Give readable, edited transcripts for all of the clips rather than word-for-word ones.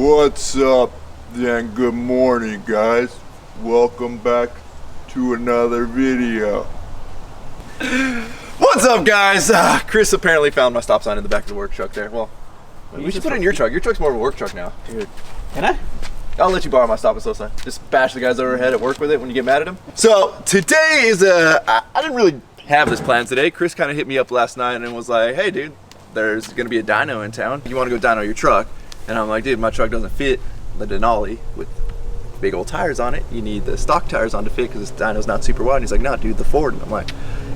What's up, then? Good morning, guys. Welcome back to another video. What's up, guys? Chris apparently found my stop sign in the back of the work truck there. Well, we should put it in your truck. Your truck's more of a work truck now. Dude, can I? I'll let you borrow my stop and slow sign. Just bash the guys overhead at work with it when you get mad at them. So today is I didn't really have this plan today. Chris kind of hit me up last night and was like, hey dude, there's gonna be a dyno in town. You wanna go dyno your truck? And I'm like, dude, my truck doesn't fit the Denali with big old tires on it. You need the stock tires on to fit because this dyno's not super wide. And he's like, no dude, the Ford. And I'm like,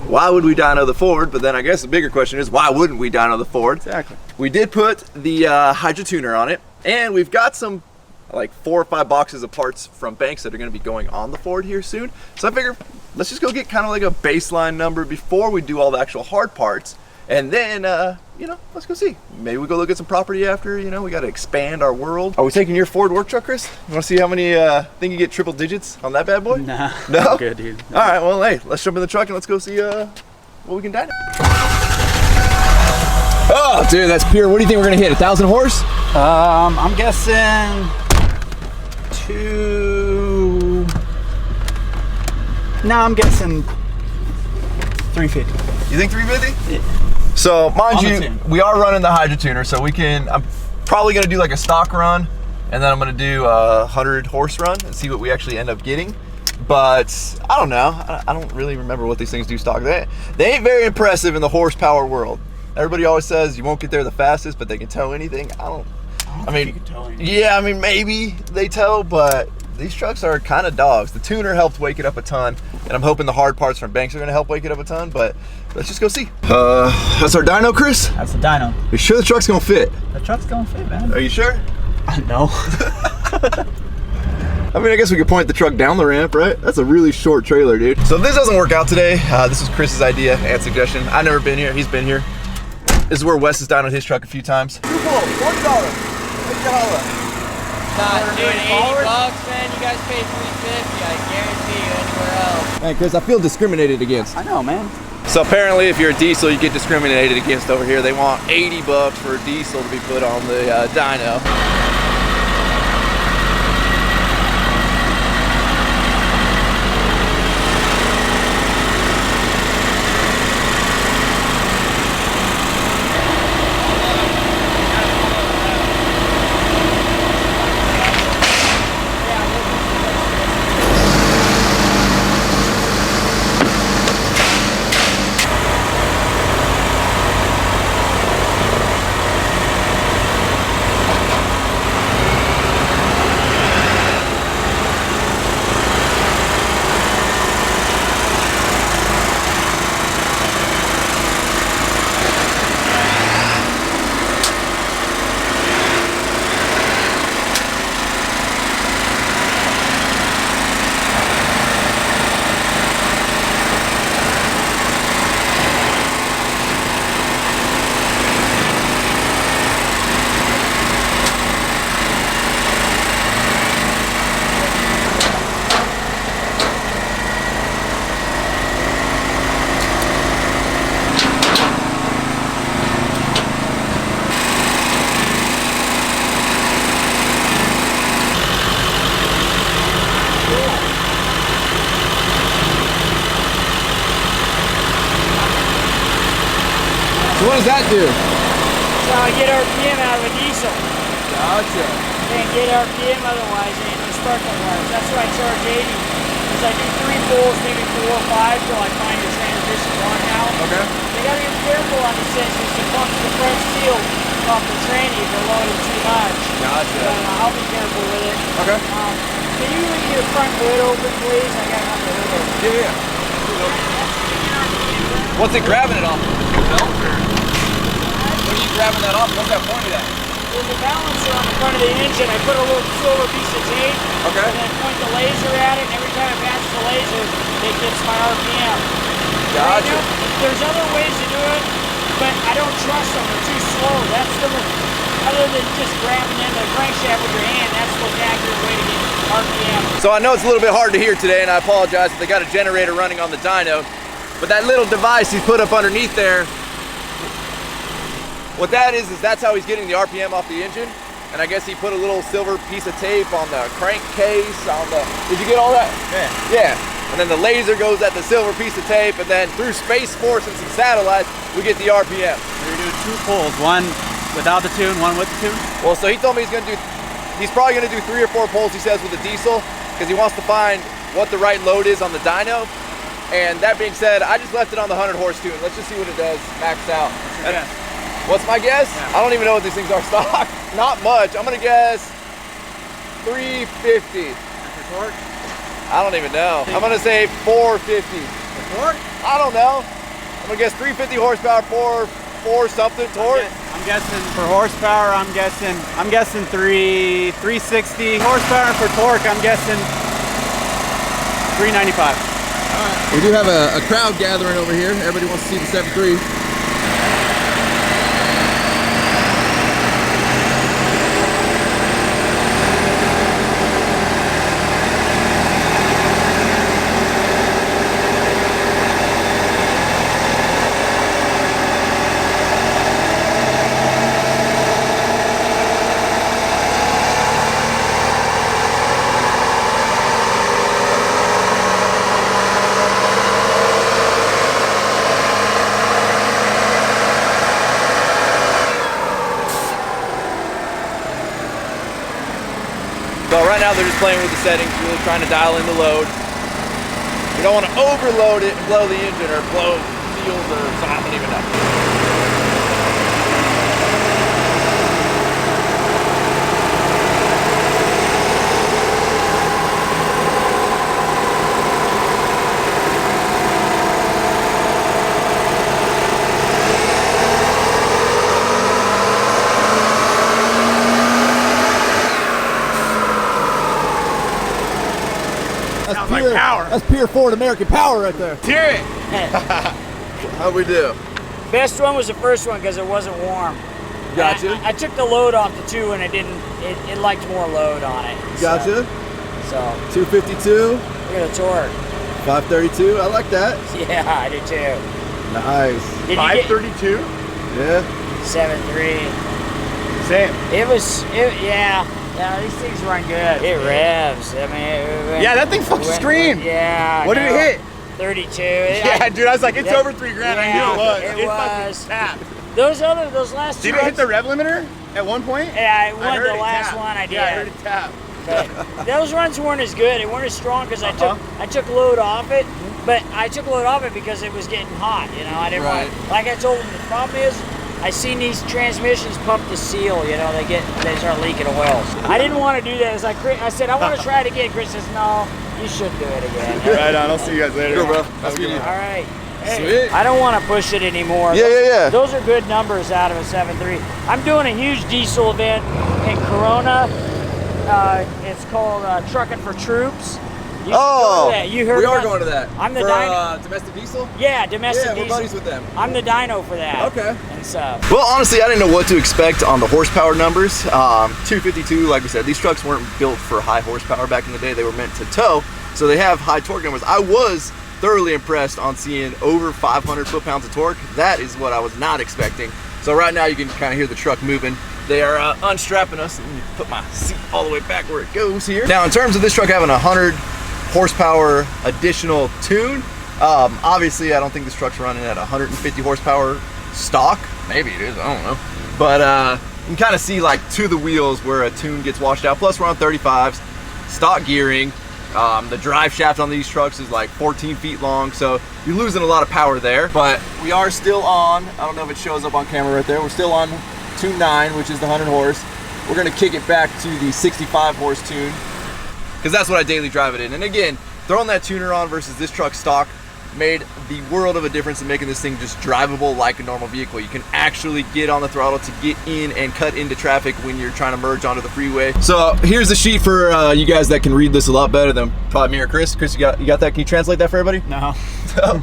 why would we dyno the Ford? But then I guess the bigger question is, why wouldn't we dyno the Ford? Exactly. We did put the hydro tuner on it, and we've got some like 4 or 5 boxes of parts from Banks that are going to be going on the Ford here soon. So I figured let's just go get kind of like a baseline number before we do all the actual hard parts, and then you know, let's go see. Maybe we go look at some property after. You know, we got to expand our world. Are we taking your Ford work truck, Chris? You want to see how many think you get triple digits on that bad boy? Nah. No. I'm good, dude. All right. Well, hey, let's jump in the truck and let's go see what we can dyno. Oh, dude, that's pure. What do you think we're gonna hit? 1,000 horse? I'm guessing 2. No, I'm guessing 350. You think 350? Yeah. So, mind On the you, tune. we are running the hydro tuner, so we can. I'm probably gonna do like a stock run, and then I'm gonna do a 100 horse run and see what we actually end up getting. But I don't know. I don't really remember what these things do stock. They ain't very impressive in the horsepower world. Everybody always says you won't get there the fastest, but they can tow anything. I mean, you can tow anything. yeah, I mean, maybe they tow, but these trucks are kind of dogs. The tuner helped wake it up a ton, and I'm hoping the hard parts from Banks are gonna help wake it up a ton, but let's just go see. That's our dyno, Chris? That's a dyno. You sure the truck's gonna fit? The truck's gonna fit, man. Are you sure? No. I mean, I guess we could point the truck down the ramp, right? That's a really short trailer, dude. So if this doesn't work out today, this is Chris's idea and suggestion. I've never been here, he's been here. This is where Wes has dynoed his truck a few times. $40. Nah, dude, $80, man. You guys pay $350. I guarantee you anywhere else. Hey, Chris, I feel discriminated against. I know, man. So apparently, if you're a diesel, you get discriminated against over here. They want $80 for a diesel to be put on the dyno. What does that do? So I get RPM out of a diesel. Gotcha. Can't get RPM otherwise, it ain't no sparkling wires. That's why I charge 80. Because I do 3 pulls, maybe 4 or 5 till I find the transmission going out. Okay. You gotta be careful on these sensors to pump the front seal off the tranny if they're loaded too much. Gotcha. So I'll be careful with it. Okay. Can you leave your front hood open, please? I gotta have the hood open. Yeah. What's it grabbing it off? What are you grabbing that off? What's that pointed at? There's a balancer on the front of the engine. I put a little silver piece of tape. Okay. And then point the laser at it, and every time I pass the laser, it gets my RPM. Gotcha. You know, there's other ways to do it, but I don't trust them. They're too slow. That's the other than just grabbing into the crankshaft with your hand, that's the most accurate way to get RPM. So I know it's a little bit hard to hear today, and I apologize if they got a generator running on the dyno, but that little device he's put up underneath there, what that is that's how he's getting the RPM off the engine. and I guess he put a little silver piece of tape on the crankcase, on the, did you get all that? Yeah. Yeah. And then the laser goes at the silver piece of tape, and then through Space Force and some satellites, we get the RPM. We're doing 2 pulls, one without the tune, one with the tune. Well, so he told me he's probably gonna do 3 or 4 pulls, he says, with the diesel, because he wants to find what the right load is on the dyno. And that being said, I just left it on the 100 horse tune. Let's just see what it does, maxed out. What's my guess? Yeah. I don't even know what these things are stock. Not much. I'm gonna guess 350. And for torque? I don't even know. I'm gonna say 450. For torque? I don't know. I'm gonna guess 350 horsepower, 4 something torque. I'm guessing for horsepower, I'm guessing 360 horsepower. And for torque, I'm guessing 395. We do have a crowd gathering over here. Everybody wants to see the 7.3. So right now they're just playing with the settings, really trying to dial in the load. We don't want to overload it and blow the engine or blow seals or something, I don't even know. Power. That's pure Ford American power right there. Hear it. How'd we do? Best one was the first one because it wasn't warm. Gotcha. I took the load off the 2 and it liked more load on it. Gotcha. So 252, look at the torque. 532. I like that. Yeah, I do too. Nice. Did you get 532? Yeah. 7.3? Same. Yeah, these things run good. It revs. I mean, Yeah, that thing fucking screamed. Yeah. What did it hit? 32. Yeah, dude, I was like, it's that- over $3,000. I knew it was. it fucking was. tapped. Those last two. Did it hit the rev limiter at one point? Yeah, I won heard the it last tap. one I did. Yeah, I heard it tap. But those runs weren't as good. They weren't as strong because I took load off it. But I took load off it because it was getting hot. You know, I didn't Right. want. Like I told them, the problem is, I seen these transmissions pump the seal. You know, they start leaking oil. I didn't want to do that. I said I want to try it again. Chris says no, you should do it again. Right on. I'll see you guys later. Cool, bro. Have a good one. All right. Hey, Sweet. I don't want to push it anymore. Yeah. Those are good numbers out of a 7.3. I'm doing a huge diesel event in Corona. It's called Trucking for Troops. You should go to that. You heard we are about- going to that. I'm the for, Dino. domestic diesel? Yeah, domestic Yeah, we're diesel. buddies with them. I'm the dyno for that. Okay. And stuff. Well, honestly, I didn't know what to expect on the horsepower numbers. 252, like we said, these trucks weren't built for high horsepower back in the day. They were meant to tow, so they have high torque numbers. I was thoroughly impressed on seeing over 500 foot-pounds of torque. That is what I was not expecting. So right now you can kind of hear the truck moving. They are unstrapping us. Let me put my seat all the way back where it goes here. Now, in terms of this truck having 100 horsepower additional tune, obviously I don't think this truck's running at 150 horsepower stock. Maybe it is, I don't know. But you can kind of see like to the wheels where a tune gets washed out. Plus we're on 35s, stock gearing. The drive shaft on these trucks is like 14 feet long, so you're losing a lot of power there. But we are still on, I don't know if it shows up on camera right there, we're still on tune 9, which is the 100 horse. We're gonna kick it back to the 65 horse tune, because that's what I daily drive it in. And again, throwing that tuner on versus this truck stock made the world of a difference in making this thing just drivable like a normal vehicle. You can actually get on the throttle to get in and cut into traffic when you're trying to merge onto the freeway. So here's the sheet for you guys that can read this a lot better than probably me or Chris. Chris, you got that? Can you translate that for everybody? No.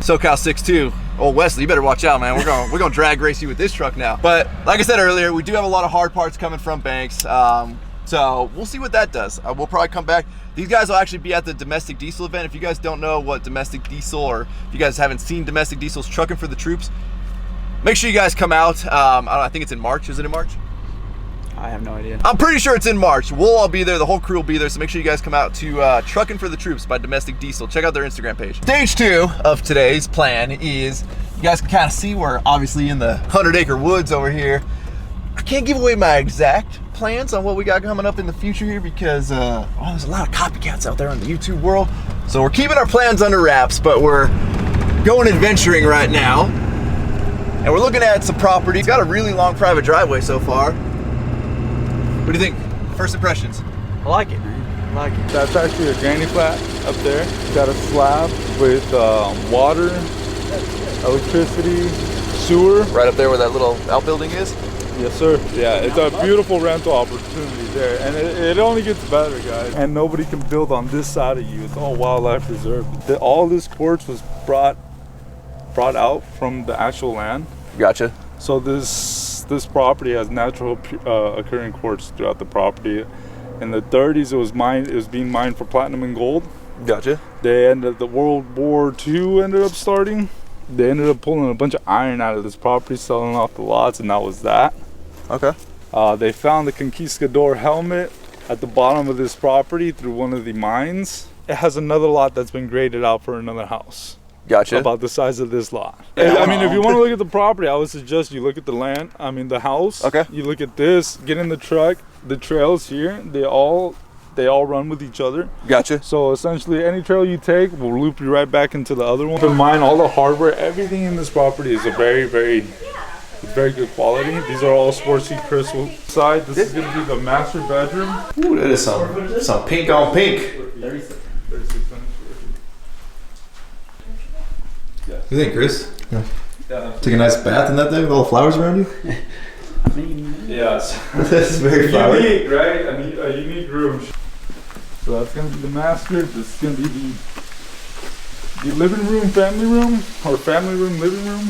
SoCal 6'2". Oh, Wesley, you better watch out, man. We're gonna drag race you with this truck now. But like I said earlier, we do have a lot of hard parts coming from Banks. So we'll see what that does. We'll probably come back. These guys will actually be at the domestic diesel event. If you guys don't know what domestic diesel, or if you guys haven't seen domestic diesel's Trucking for the Troops, make sure you guys come out. I think it's in March. Is it in March? I have no idea. I'm pretty sure it's in March. We'll all be there. The whole crew will be there. So make sure you guys come out to Trucking for the Troops by Domestic Diesel. Check out their Instagram page. Stage 2 of today's plan is, you guys can kind of see we're obviously in the 100-acre woods over here. I can't give away my exact plans on what we got coming up in the future here because there's a lot of copycats out there in the YouTube world. So we're keeping our plans under wraps, but we're going adventuring right now. And we're looking at some property. It's got a really long private driveway so far. What do you think? First impressions? I like it, man. I like it. That's actually a granny flat up there. It's got a slab with water, electricity, sewer. Right up there where that little outbuilding is? Yes, sir. Yeah, it's a beautiful rental opportunity there. And it only gets better, guys. And nobody can build on this side of you. It's all wildlife reserve. All this quartz was brought out from the actual land. Gotcha. So this property has natural occurring quartz throughout the property. In the 30s, it was being mined for platinum and gold. Gotcha. The World War II ended up starting. They ended up pulling a bunch of iron out of this property, selling off the lots, and that was that. Okay. They found the Conquistador helmet at the bottom of this property through one of the mines. It has another lot that's been graded out for another house. Gotcha. About the size of this lot. I mean, if you want to look at the property, I would suggest you look at the land. I mean, the house. Okay. You look at this, get in the truck. The trails here, they all run with each other. Gotcha. So essentially, any trail you take will loop you right back into the other one. Keep in mind, all the hardware, everything in this property is a very good quality. These are all Sportsy crystal side. This is going to be the master bedroom. Ooh, that is some pink on pink. 36 You think, Chris? Yeah. Take a nice bath in that thing with all the flowers around you? Yes. That's very flowery. Unique, right? A unique room. So that's going to be the master. This is going to be the living room, family room, or family room, living room.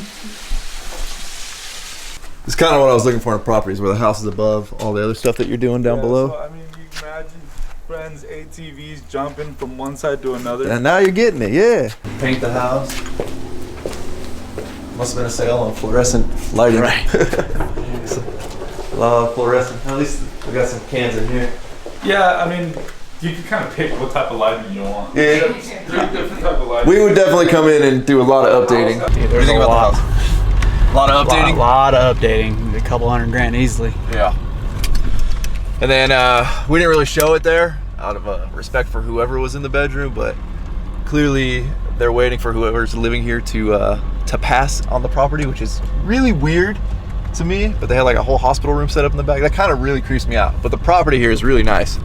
It's kind of what I was looking for in properties, where the house is above all the other stuff that you're doing down below. So, I mean, you can imagine friends, ATVs jumping from one side to another. And now you're getting it, yeah. Paint the house. Must have been a sale on fluorescent lighting. Right. A lot of fluorescent. At least we got some cans in here. Yeah, I mean, you can kind of pick what type of lighting you want. Yeah. There's different type of lighting. We would definitely come in and do a lot of updating. What do you think about the house? A lot of updating? A lot of updating. A couple $100,000 easily. Yeah. And then we didn't really show it there out of respect for whoever was in the bedroom, but clearly they're waiting for whoever's living here to pass on the property, which is really weird to me. But they had like a whole hospital room set up in the back. That kind of really creeps me out. But the property here is really nice.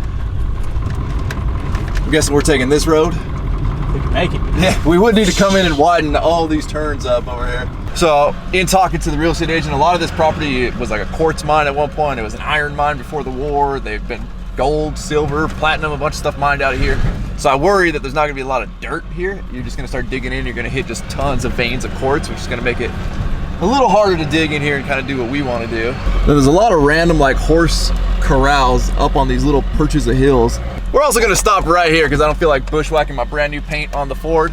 I'm guessing we're taking this road. We can make it. Yeah, we would need to come in and widen all these turns up over here. So in talking to the real estate agent, a lot of this property was like a quartz mine at one point. It was an iron mine before the war. They've been gold, silver, platinum, a bunch of stuff mined out of here. So I worry that there's not gonna be a lot of dirt here. You're just gonna start digging in, you're gonna hit just tons of veins of quartz, which is gonna make it a little harder to dig in here and kind of do what we want to do. Then there's a lot of random like horse corrals up on these little perches of hills. We're also gonna stop right here because I don't feel like bushwhacking my brand new paint on the Ford.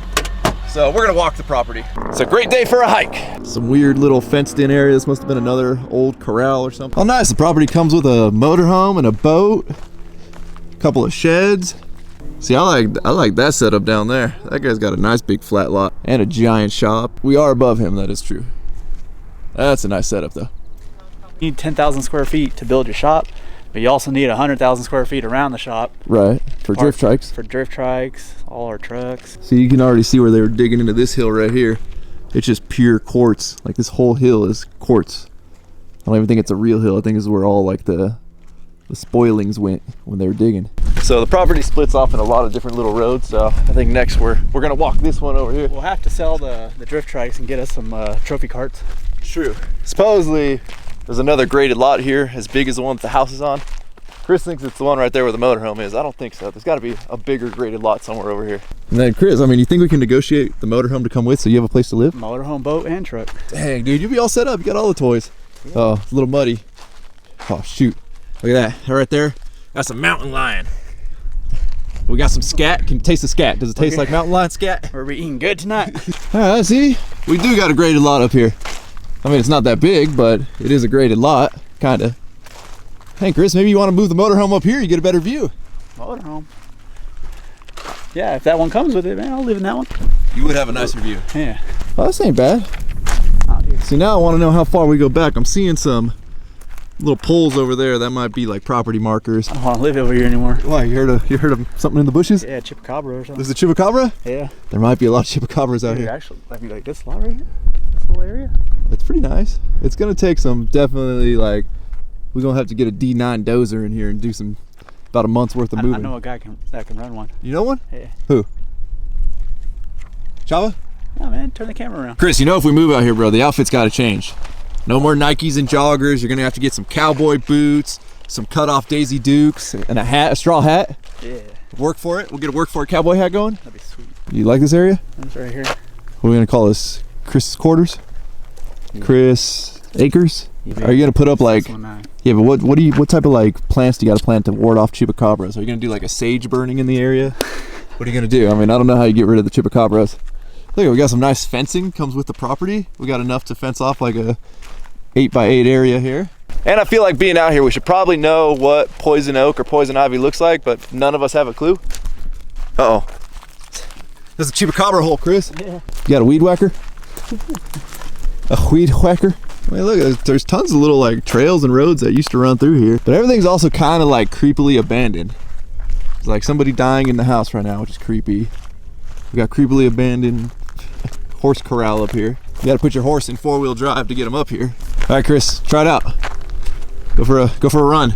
So we're gonna walk the property. It's a great day for a hike. Some weird little fenced in area. This must have been another old corral or something. Oh nice, the property comes with a motorhome and a boat, a couple of sheds. See, I like that setup down there. That guy's got a nice big flat lot and a giant shop. We are above him, that is true. That's a nice setup though. You need 10,000 square feet to build your shop, but you also need 100,000 square feet around the shop. Right, for drift trikes. For drift trikes, all our trucks. So you can already see where they were digging into this hill right here. It's just pure quartz. Like this whole hill is quartz. I don't even think it's a real hill. I think this is where all like the spoilings went when they were digging. So the property splits off in a lot of different little roads. So I think next we're gonna walk this one over here. We'll have to sell the drift trikes and get us some trophy carts. True. Supposedly there's another graded lot here as big as the one that the house is on. Chris thinks it's the one right there where the motorhome is. I don't think so. There's got to be a bigger graded lot somewhere over here. And then Chris, I mean, you think we can negotiate the motorhome to come with so you have a place to live? Motorhome, boat, and truck. Dang, dude, you'll be all set up. You got all the toys. Yeah. Oh, it's a little muddy. Oh, shoot. Look at that. Right there. That's a mountain lion. We got some scat. Can you taste the scat? Does it taste like mountain lion scat? We're eating good tonight. All right, see? We do got a graded lot up here. I mean, it's not that big, but it is a graded lot, kind of. Hey Chris, maybe you want to move the motorhome up here, you get a better view. Motorhome. Yeah, if that one comes with it, man, I'll live in that one. You would have a nicer view. Yeah. Well, this ain't bad. Oh, dude. See, now I want to know how far we go back. I'm seeing some little poles over there that might be like property markers. I don't want to live over here anymore. Why, you heard of something in the bushes? Yeah, chupacabra or something. There's a chupacabra? Yeah. There might be a lot of chupacabras out Dude, here. actually, I mean, like this lot right here, this little area. It's pretty nice. It's gonna take some, definitely, like, we're gonna have to get a D9 dozer in here and do some, about a month's worth of moving. I know a guy that can run one. You know one? Yeah. Who? Chava? Yeah, man, turn the camera around. Chris, you know if we move out here, bro, the outfit's gotta change. No more Nikes and joggers. You're gonna have to get some cowboy boots, some cut-off Daisy Dukes, and a hat, a straw hat. Yeah. Work for it. We'll get a work for it cowboy hat going. That'd be sweet. You like this area? That's right here. What are we gonna call this? Chris's quarters? Chris Acres? Are you gonna put up like? Yeah, but what type of like plants do you gotta plant to ward off chupacabras? Are you gonna do like a sage burning in the area? What are you gonna do? I mean, I don't know how you get rid of the chupacabras. Look, we got some nice fencing, comes with the property. We got enough to fence off like a 8x8 area here. And I feel like being out here, we should probably know what poison oak or poison ivy looks like, but none of us have a clue. Uh-oh. There's a chupacabra hole, Chris. Yeah. You got a weed whacker? A weed whacker? I mean, look, there's tons of little like trails and roads that used to run through here, but everything's also kind of like creepily abandoned. It's like somebody dying in the house right now, which is creepy. We got creepily abandoned horse corral up here. You gotta put your horse in 4-wheel drive to get him up here. All right, Chris, try it out. Go for a run.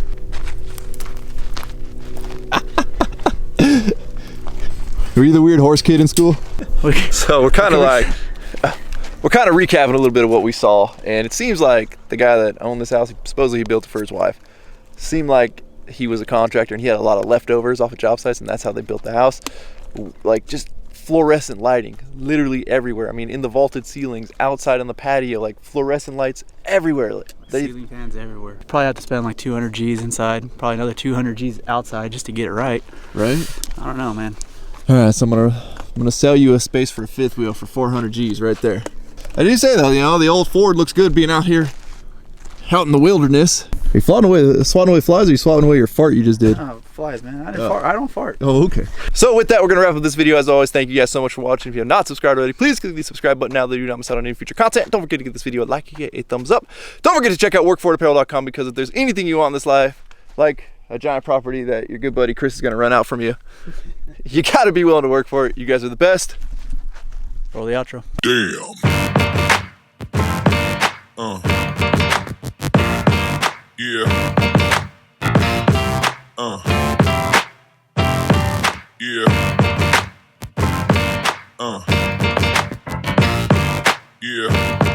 Were you the weird horse kid in school? So we're kind of like, we're kind of recapping a little bit of what we saw, and it seems like the guy that owned this house, supposedly he built it for his wife, seemed like he was a contractor and he had a lot of leftovers off of job sites, and that's how they built the house. Like just fluorescent lighting literally everywhere. I mean, in the vaulted ceilings, outside on the patio, like fluorescent lights everywhere. Ceiling fans everywhere. Probably have to spend like 200 G's inside, probably another 200 G's outside just to get it right. Right? I don't know, man. All right, so I'm gonna sell you a space for a fifth wheel for 400 G's right there. I do say though, you know, the old Ford looks good being out here, out in the wilderness. Are you swatting away flies, or are you swatting away your fart you just did? Oh, flies, man. I don't fart. Oh, okay. So with that, we're gonna wrap up this video. As always, thank you guys so much for watching. If you have not subscribed already, please click the subscribe button now that you do not miss out on any future content. Don't forget to give this video a like, get a thumbs up. Don't forget to check out workforapparel.com, because if there's anything you want in this life, like a giant property that your good buddy Chris is gonna run out from you, you gotta be willing to work for it. You guys are the best. Roll the outro. Damn. Yeah. Yeah. Yeah.